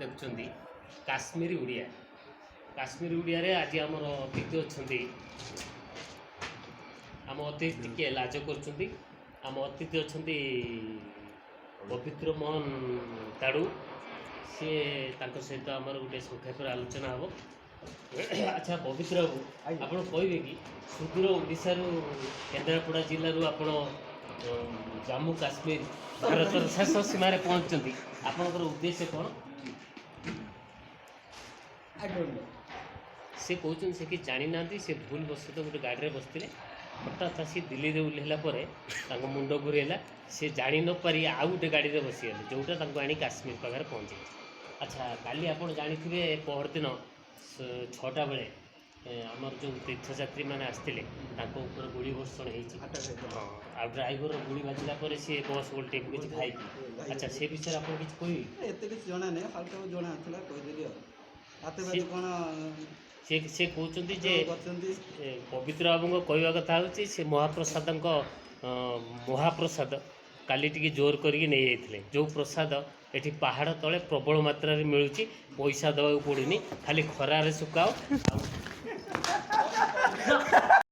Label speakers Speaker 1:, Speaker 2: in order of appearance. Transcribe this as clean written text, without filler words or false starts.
Speaker 1: देखुं काश्मीरी उड़िया काश्मीरी उड़िया रे आज आमर अतिथि अच्छा आम अतिथि टिके लाज कर आम अतिथि अच्छा पवित्र मोहन ताड़ू सी सहित आमर गोटे संक्षेप आलोचना हम। अच्छा पवित्र बाबू आप कहे कि सुदूर ओडिशा केन्द्रापड़ा जिलूर आप जम्मू काश्मीर भारत शेष सीमार पहुँचती आपणकर उद्देश्य कौन? से कहते से कि जानी ना से भूल बस गोटे गाड़ी में बसते हठात आसी दिल्ली में ओह्लैला मुंड घूरेला सी जानी न पारि आउ गोटे गाड़ी में बसीगले जोटा आनी काश्मीर पाखे पहुँचे। अच्छा काली आप जानी पहर दिन 6टा बेले आमर जो तीर्थयात्री मैंने आसते गोली वर्षण हो ड्राइवर गुड़ी बाजिला सी बस गोटे किसी खाई। अच्छा से विषय आप किसी
Speaker 2: जना ना हाल जना कहीदेली
Speaker 1: से कहते जे पवित्र बाबू कहवा कथा हूँ से महाप्रसाद महाप्रसाद काली टी जोर करके नहीं जाते जो प्रसाद ये पहाड़ तले प्रबल मात्रा मिलूँ पैसा दवा पड़ूनी खाली खरारे सुकाओ